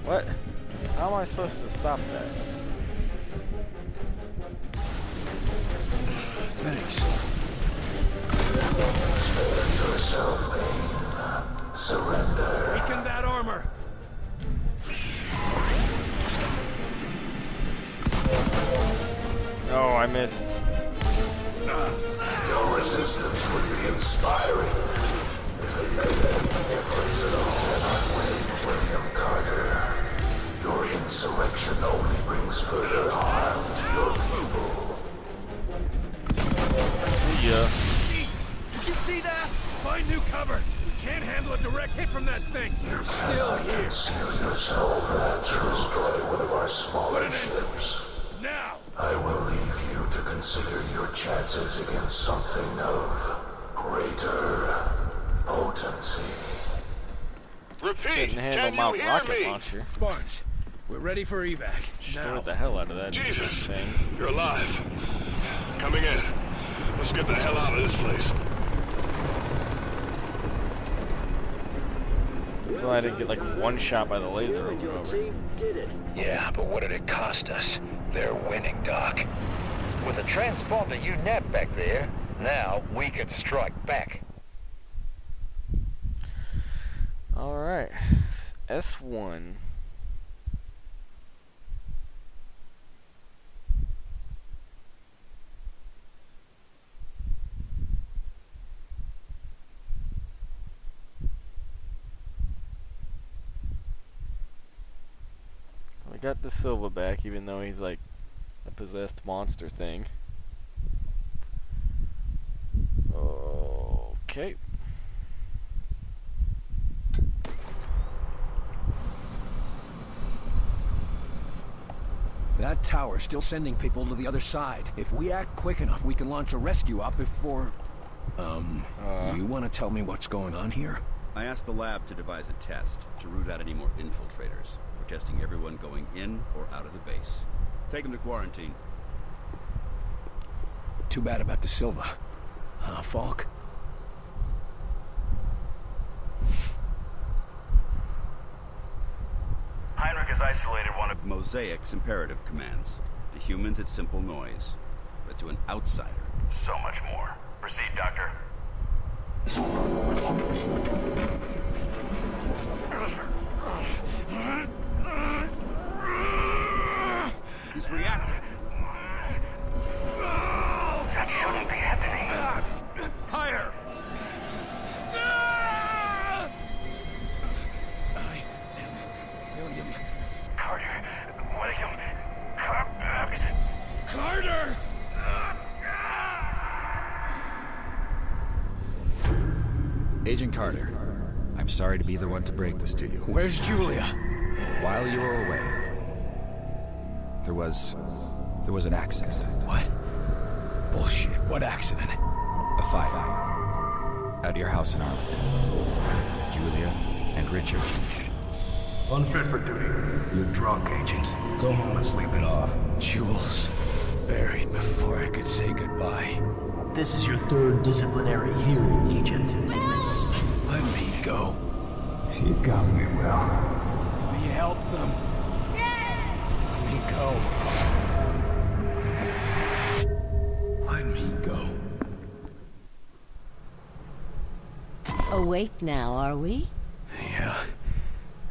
What? How am I supposed to stop that? Thanks. Spare yourself pain. Surrender. Weaken that armor. Oh, I missed. Your resistance would be inspiring. If it made any difference at all, then I'm Wayne William Carter. Your insurrection only brings further harm to your people. Yeah. Jesus, did you see that? Find new cover. We can't handle a direct hit from that thing. You cannot conceal yourself and destroy one of our smaller ships. Now! I will leave you to consider your chances against something of greater potency. Repeat, Couldn't handle can my you hear rocket me? launcher. Barnes, we're ready for evac. Now. Destroyed the hell out of that Jesus, thing. you're alive. Coming in. Let's get the hell out of this place. Well, I didn't get like one shot by the laser over and over. Yeah, but what did it cost us? They're winning, Doc. With a transponder UNET back there, now we can strike back. Alright. S1. I got the Silva back, even though he's like a possessed monster thing. Okay. That tower's still sending people to the other side. If we act quick enough, we can launch a rescue op before... you want to tell me what's going on here? I asked the lab to devise a test to root out any more infiltrators. We're testing everyone going in or out of the base. Take them to quarantine. Too bad about the Silva. Falk? Heinrich has isolated one of... Mosaic's imperative commands. To humans, it's simple noise. But to an outsider... So much more. Proceed, Doctor. He's reacting. That shouldn't be happening. Higher! I am William... Carter. William. Carter! Agent Carter, I'm sorry to be the one to break this to you. Where's Julia? While you were away, there was an accident. What? Bullshit. What accident? A fire. At your house in Arlington. Julia and Richard. Unfit for duty. You're drunk, Agent. Go home and sleep it off. Jules. Buried before I could say goodbye. This is your third disciplinary hearing, Agent. Let me go. You got me, Will. Let me help them. Let me go. Let me go. Awake now, are we? Yeah.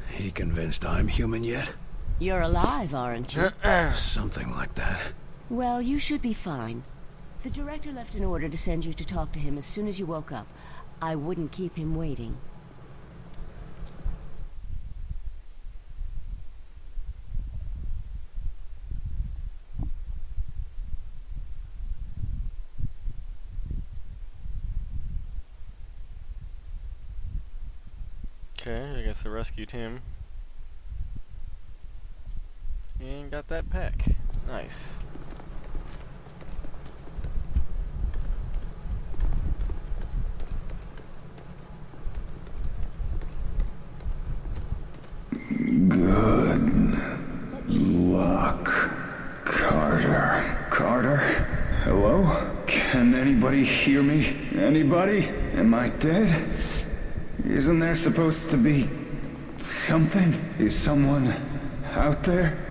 He convinced I'm human yet? You're alive, aren't you? Something like that. Well, you should be fine. The director left an order to send you to talk to him as soon as you woke up. I wouldn't keep him waiting. Okay, I guess I rescued him. And got that pack. Nice. Good luck, Carter. Carter? Hello? Can anybody hear me? Anybody? Am I dead? Isn't there supposed to be something? Is someone out there?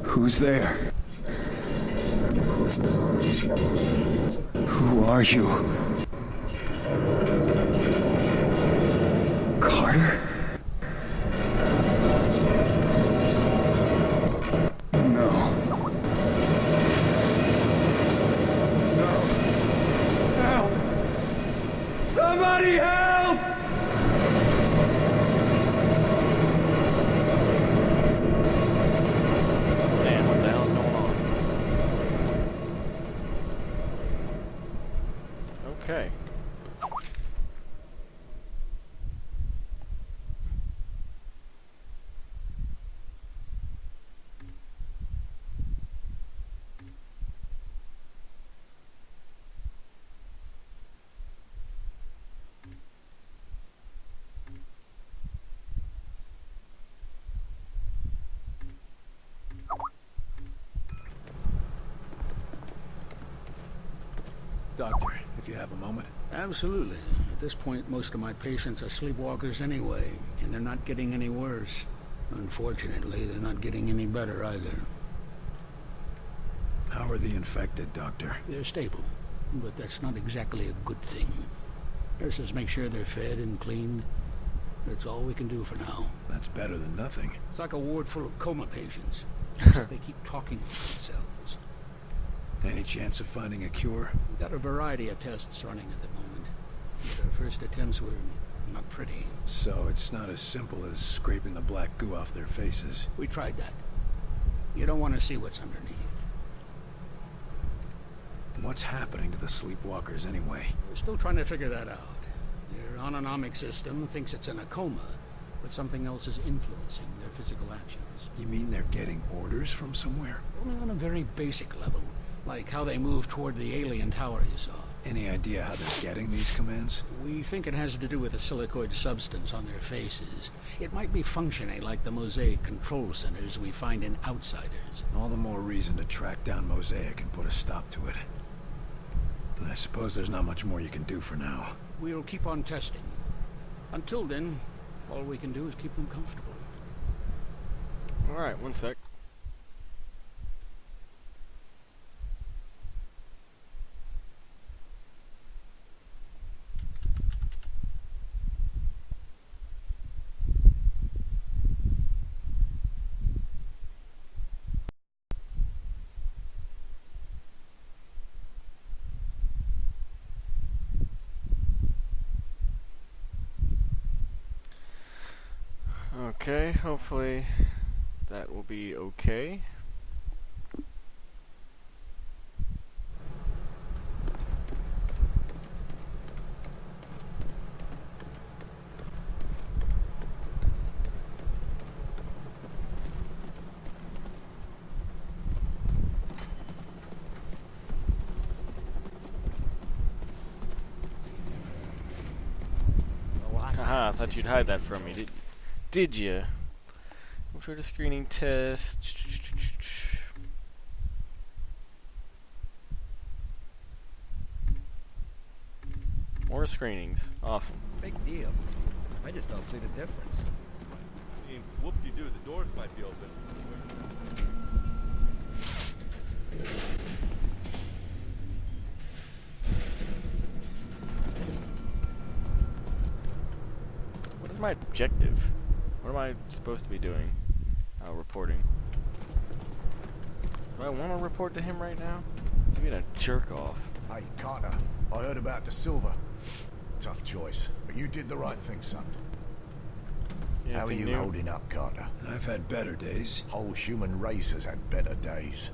Who's there? Who are you? Carter? No. No. Help! Somebody help! Damn, what the hell's going on? Okay. Doctor, if you have a moment. Absolutely. At this point, most of my patients are sleepwalkers anyway, and they're not getting any worse. Unfortunately, they're not getting any better either. How are the infected, Doctor? They're stable, but that's not exactly a good thing. Nurses make sure they're fed and cleaned. That's all we can do for now. That's better than nothing. It's like a ward full of coma patients. They keep talking to themselves. Any chance of finding a cure? We've got a variety of tests running at the moment. But our first attempts were not pretty. So it's not as simple as scraping the black goo off their faces. We tried that. You don't want to see what's underneath. What's happening to the sleepwalkers anyway? We're still trying to figure that out. Their autonomic system thinks it's in a coma, but something else is influencing their physical actions. You mean they're getting orders from somewhere? Only on a very basic level, like how they move toward the alien tower you saw. Any idea how they're getting these commands? We think it has to do with a silicoid substance on their faces. It might be functioning like the Mosaic control centers we find in Outsiders. All the more reason to track down Mosaic and put a stop to it. I suppose there's not much more you can do for now. We'll keep on testing. Until then, all we can do is keep them comfortable. Alright, one sec. Okay, hopefully that will be okay. Haha, I thought you'd hide that from me. Did you? We'll try the screening test. More screenings. Awesome. Big deal. I just don't see the difference. I mean, whoop-de-doo, the doors might be open. What is my objective? What am I supposed to be doing? Reporting. Do I want to report to him right now? He's being a jerk off. Hey, Carter. I heard about the silver. Tough choice, but you did the right thing, son. Yeah, how are you holding up, Carter? I've had better days. Whole human race has had better days.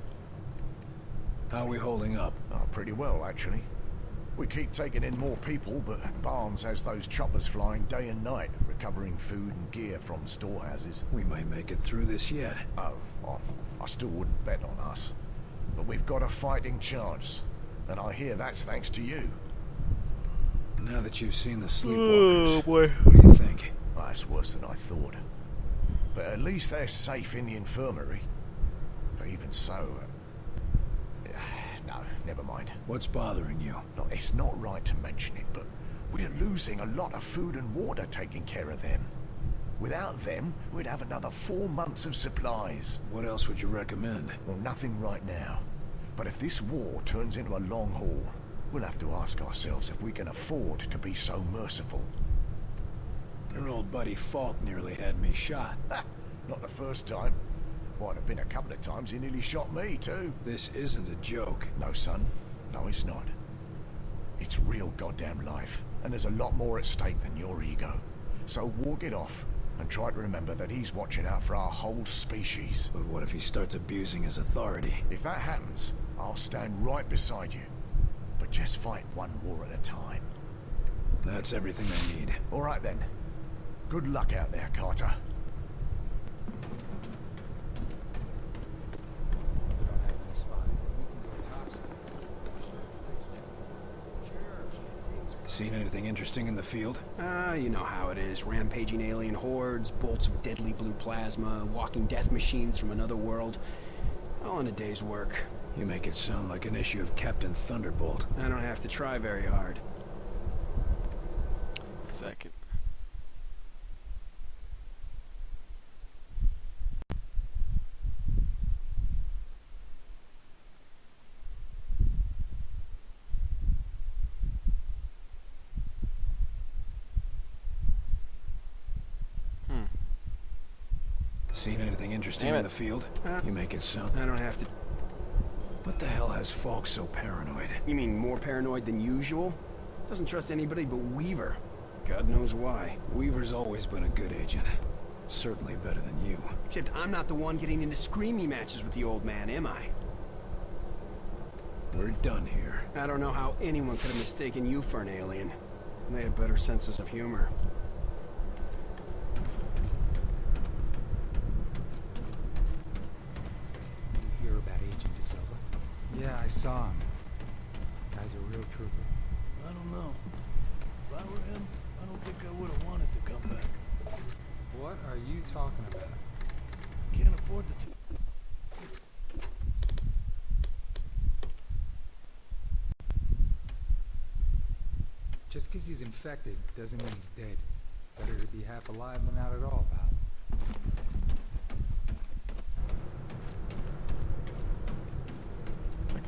How are we holding up? Oh, pretty well, actually. We keep taking in more people, but Barnes has those choppers flying day and night, recovering food and gear from storehouses. We might make it through this yet. Oh, I still wouldn't bet on us. But we've got a fighting chance, and I hear that's thanks to you. Now that you've seen the sleepwalkers, oh boy, what do you think? Well, that's worse than I thought. But at least they're safe in the infirmary. But even so... no, never mind. What's bothering you? Look, it's not right to mention it, but We're losing a lot of food and water taking care of them. Without them, we'd have another 4 months of supplies. What else would you recommend? Well, nothing right now. But if this war turns into a long haul, we'll have to ask ourselves if we can afford to be so merciful. Your old buddy Falk nearly had me shot. Not the first time. Might have been a couple of times he nearly shot me, too. This isn't a joke. No, son. No, it's not. It's real goddamn life, and there's a lot more at stake than your ego. So walk it off, and try to remember that he's watching out for our whole species. But what if he starts abusing his authority? If that happens, I'll stand right beside you. But just fight one war at a time. That's everything I need. All right, then. Good luck out there, Carter. Seen anything interesting in the field? You know how it is. Rampaging alien hordes, bolts of deadly blue plasma, walking death machines from another world. All in a day's work. You make it sound like an issue of Captain Thunderbolt. I don't have to try very hard. Second. Seen anything interesting in the field? You make it sound... I don't have to... What the hell has Falk so paranoid? You mean more paranoid than usual? Doesn't trust anybody but Weaver. God knows why. Weaver's always been a good agent. Certainly better than you. Except I'm not the one getting into screamy matches with the old man, am I? We're done here. I don't know how anyone could have mistaken you for an alien. They have better senses of humor. Yeah, I saw him. Guy's a real trooper. I don't know. If I were him, I don't think I would have wanted to come back. What are you talking about? Can't afford to... Just because he's infected doesn't mean he's dead. Better to be half alive than not at all, pal.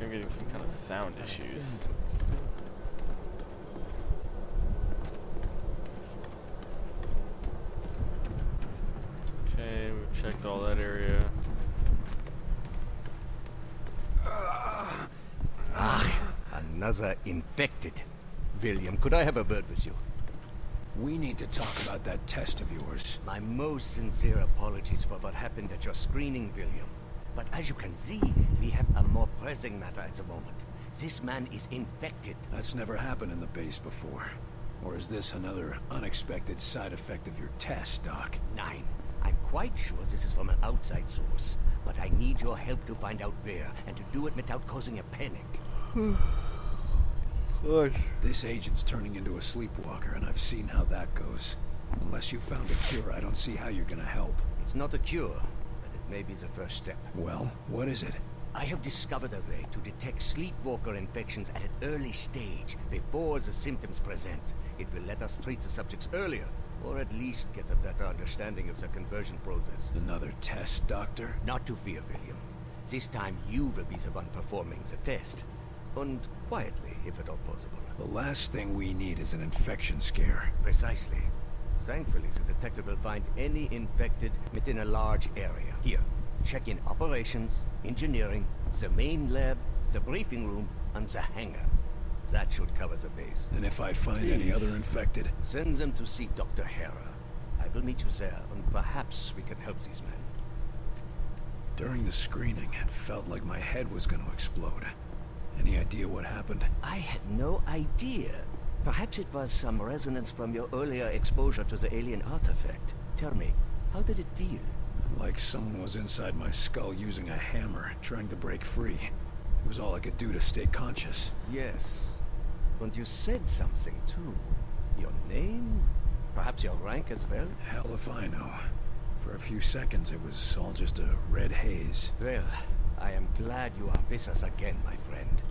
I'm getting some kind of sound issues. Okay, we've checked all that area. Another infected. William, could I have a word with you? We need to talk about that test of yours. My most sincere apologies for what happened at your screening, William. But as you can see, we have a more pressing matter at the moment. This man is infected. That's never happened in the base before. Or is this another unexpected side effect of your test, Doc? Nein. I'm quite sure this is from an outside source. But I need your help to find out where, and to do it without causing a panic. This agent's turning into a sleepwalker, and I've seen how that goes. Unless you found a cure, I don't see how you're gonna help. It's not a cure. Maybe the first step. Well, what is it? I have discovered a way to detect sleepwalker infections at an early stage, before the symptoms present. It will let us treat the subjects earlier, or at least get a better understanding of the conversion process. Another test, Doctor? Not to fear, William. This time you will be the one performing the test. And quietly, if at all possible. The last thing we need is an infection scare. Precisely. Thankfully, the detector will find any infected within a large area. Here, check in operations, engineering, the main lab, the briefing room, and the hangar. That should cover the base. And if I find any other infected? Send them to see Dr. Hera. I will meet you there, and perhaps we can help these men. During the screening, it felt like my head was going to explode. Any idea what happened? I had no idea. Perhaps it was some resonance from your earlier exposure to the alien artifact. Tell me, how did it feel? Like someone was inside my skull using a hammer, trying to break free. It was all I could do to stay conscious. Yes. And you said something, too. Your name? Perhaps your rank as well? Hell if I know. For a few seconds, it was all just a red haze. Well, I am glad you are with us again, my friend.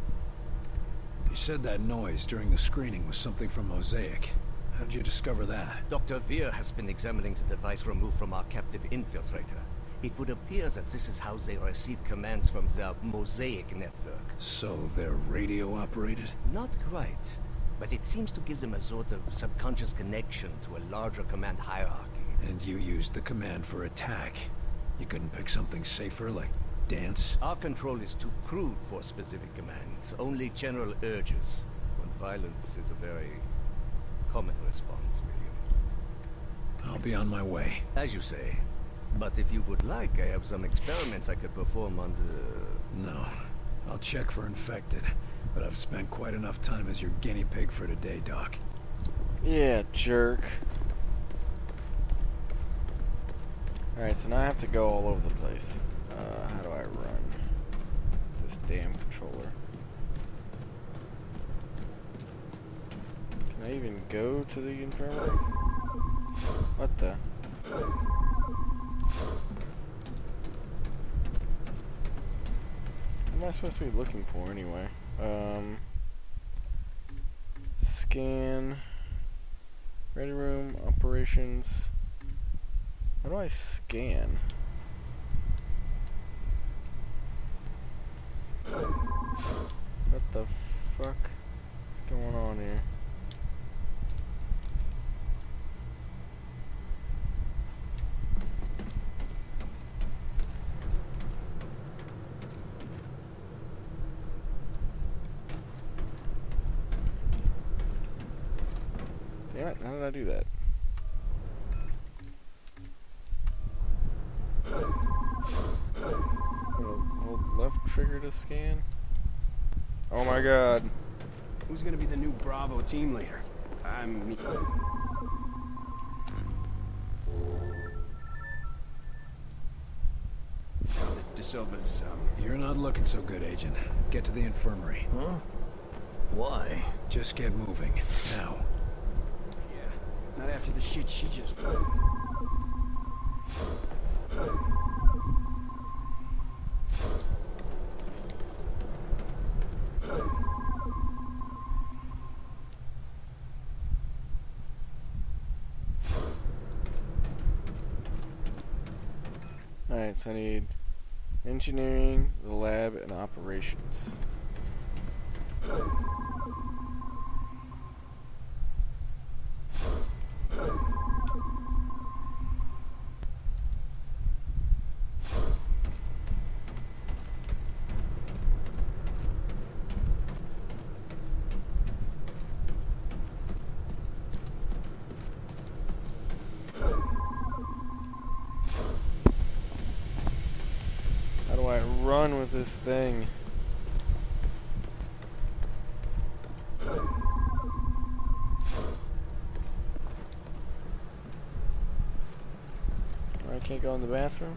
You said that noise during the screening was something from Mosaic. How did you discover that? Dr. Veer has been examining the device removed from our captive infiltrator. It would appear that this is how they receive commands from their Mosaic network. So they're radio operated? Not quite, but it seems to give them a sort of subconscious connection to a larger command hierarchy. And you used the command for attack. You couldn't pick something safer, like dance? Our control is too crude for specific commands, only general urges, when violence is a very common response, William. I'll be on my way. As you say. But if you would like, I have some experiments I could perform on the... No. I'll check for infected, but I've spent quite enough time as your guinea pig for today, Doc. Yeah, jerk. Alright, so now I have to go all over the place. How do I run this damn controller? Can I even go to the infirmary? What the? What am I supposed to be looking for anyway? Scan. Ready room, operations. How do I scan? What the fuck is going on here? Damn it, how did I do that? Hold left trigger to scan. Oh my god. Who's gonna be the new Bravo team leader? De Silva's, You're not looking so good, Agent. Get to the infirmary. Huh? Why? Just get moving. Now. not after the shit she just... Alright, so I need engineering, the lab, and operations. How do I run with this thing? I can't go in the bathroom?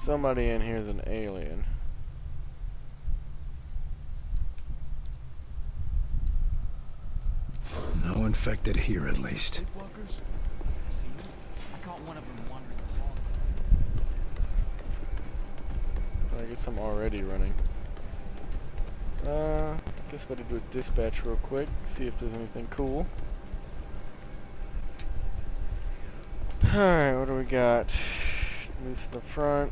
Somebody in here is an alien. No infected here, at least. I caught one of them wandering the halls. I guess I'm already running. Guess we gotta do a dispatch real quick, see if there's anything cool. Alright, what do we got? This is the front.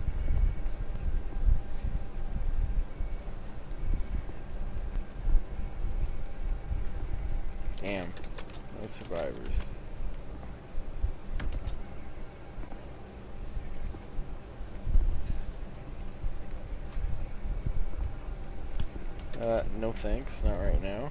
Damn. No survivors. No thanks, not right now.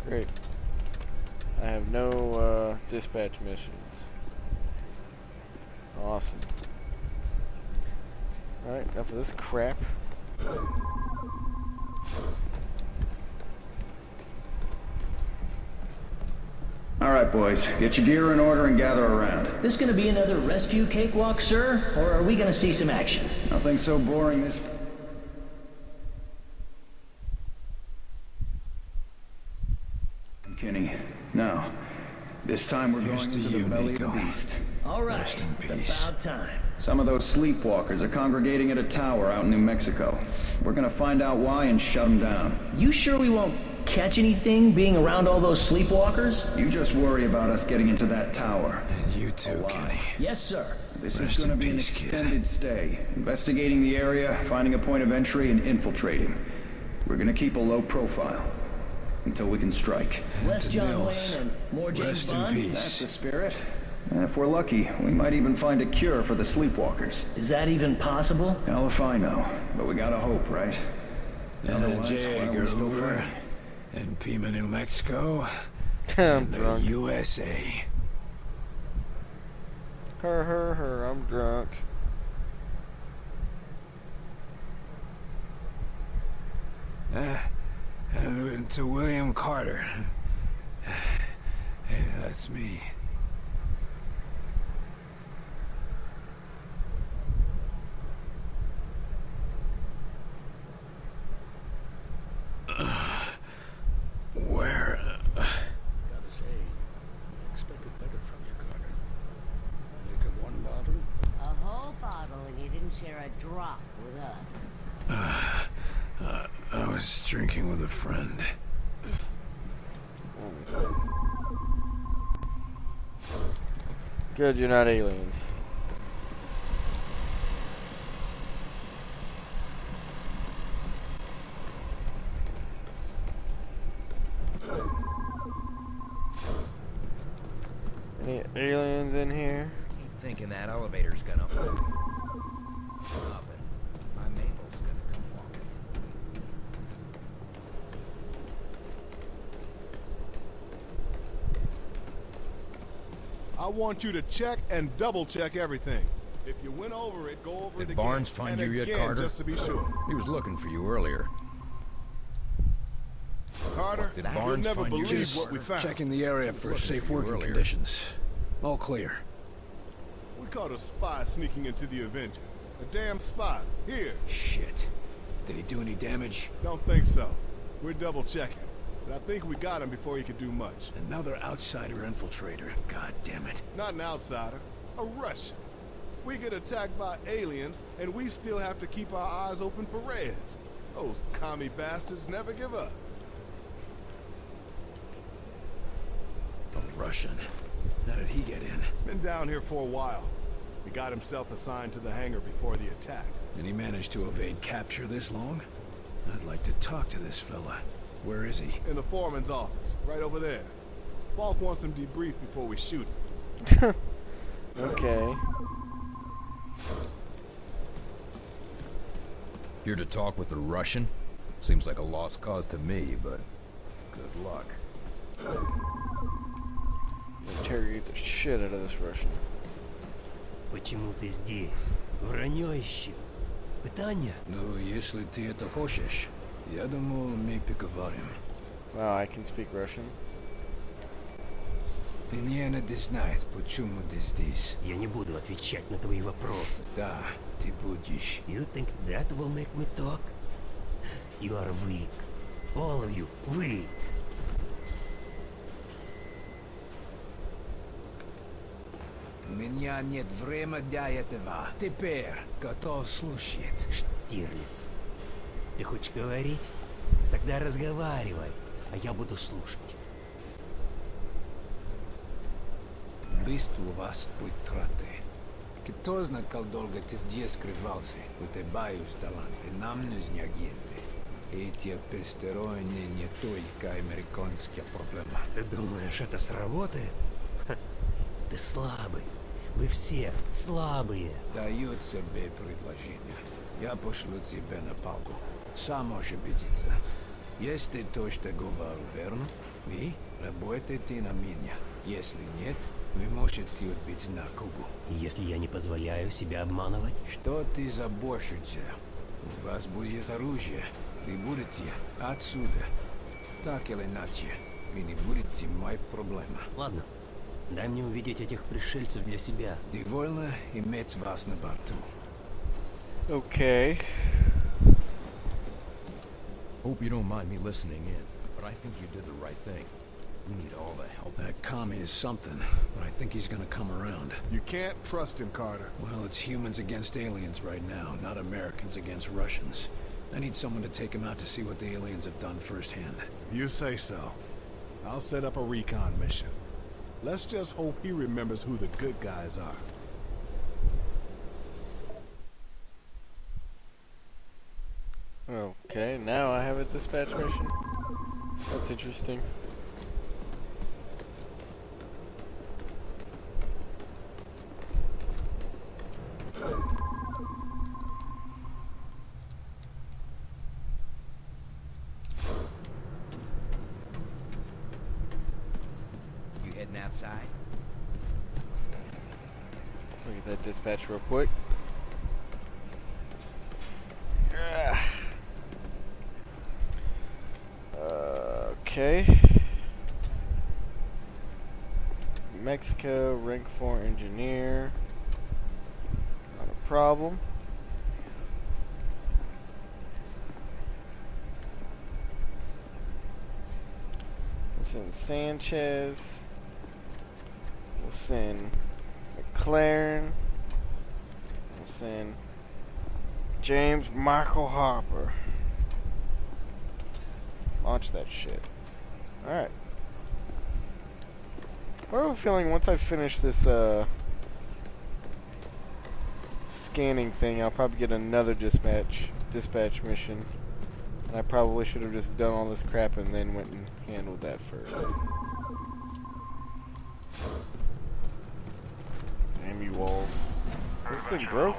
Great. I have no dispatch missions. Awesome. Alright, enough of this crap. All right, boys. Get your gear in order and gather around. This gonna be another rescue cakewalk, sir? Or are we gonna see some action? Nothing so boring this... Kinney. Now, this time we're Here's going to into you, the belly Nico. of the beast. All right, Rest in it's peace. about time. Some of those sleepwalkers are congregating at a tower out in New Mexico. We're gonna find out why and shut them down. You sure we won't catch anything being around all those sleepwalkers? You just worry about us getting into that tower. And you too, Kenny. Yes, sir. This Rest is going to in be an peace, kid. extended stay. Investigating the area, finding a point of entry, and infiltrating. We're going to keep a low profile. Until we can strike. Less to John Mills. Wayne and more James Rest in Bond? peace. That's the spirit. And if we're lucky, we might even find a cure for the sleepwalkers. Is that even possible? Hell if I know. But we gotta hope, right? And a Otherwise, why are we still Jaeger fighting? in Pima, New Mexico. I'm and the drunk. USA. Her, I'm drunk. And to William Carter. Hey, that's me. Where? Gotta say, I expected better from you, Carter. Only took one bottle? A whole bottle, and you didn't share a drop with us. I was drinking with a friend. Good, you're not aliens. Any aliens in here? Keep thinking that elevator's gonna open. My Mabel's gonna come walking. I want you to check and double check everything. If you went over it, go over it Did again. Barnes find and you yet, again, Carter? Just to be sure. He was looking for you earlier. Carter, Did you'll Barnes never find you believe yet, what we Carter? found. Checking the area for Looking safe for you working earlier. conditions. All clear. We caught a spy sneaking into the Avenger. A damn spy. Here. Shit. Did he do any damage? Don't think so. We're double checking. But I think we got him before he could do much. Another outsider infiltrator. God damn it. Not an outsider. A Russian. We get attacked by aliens, and we still have to keep our eyes open for Reds. Those commie bastards never give up. A Russian. How did he get in? Been down here for a while. He got himself assigned to the hangar before the attack. And he managed to evade capture this long? I'd like to talk to this fella. Where is he? In the foreman's office, right over there. Falk wants him debriefed before we shoot him. Okay. Here to talk with the Russian? Seems like a lost cause to me, but good luck. Interrogate the shit out of this Russian. Почему ты здесь? Вранье ищу. Пытание? Ну, если ты это хочешь, я думаю, мы поговорим. Wow, I can speak Russian. Ты не надо знать, почему ты здесь. Я не буду отвечать на твои вопросы. Да, ты будешь. You think that will make me talk? You are weak. All of you, weak. У меня нет времени для этого. Теперь готов слушать. Штирлиц. Ты хочешь говорить? Тогда разговаривай, а я буду слушать. Быстро у вас будет траты. Кто знает, как долго ты здесь скрывался? У тебя есть талант, и нам нужны агенты. Эти посторонние не только американская проблема. Ты думаешь, это сработает? Ха. Ты слабый. Вы все слабые. Даю тебе предложение. Я пошлю тебя на палку. Сам можешь убедиться. Если то, что говорю, верно, вы работаете на меня. Если нет, вы можете убить на Кубу. И если я не позволяю себя обманывать? Что ты заботишься? У вас будет оружие. Вы будете отсюда. Так или иначе, и не будет моя проблема. Ладно, дай мне увидеть этих пришельцев для себя. Довольно иметь вас на борту. Okay. Hope you don't mind me listening in, but I think you did the right thing. We need all the help. That commie is something, but I think he's gonna come around. You can't trust him, Carter. Well, it's humans against aliens right now, not Americans against Russians. I need someone to take him out to see what the aliens have done firsthand. You say so. I'll set up a recon mission. Let's just hope he remembers who the good guys are. Okay, now I have a dispatch mission. That's interesting. You heading outside? Look at that dispatch real quick. Okay. Mexico, rank 4 engineer. Not a problem. We'll send Sanchez. We'll send McLaren. We'll send James Michael Harper. Launch that shit. Alright. I have a feeling once I finish this scanning thing, I'll probably get another dispatch mission. And I probably should have just done all this crap and then went and handled that first. Damn you wolves. This thing broke?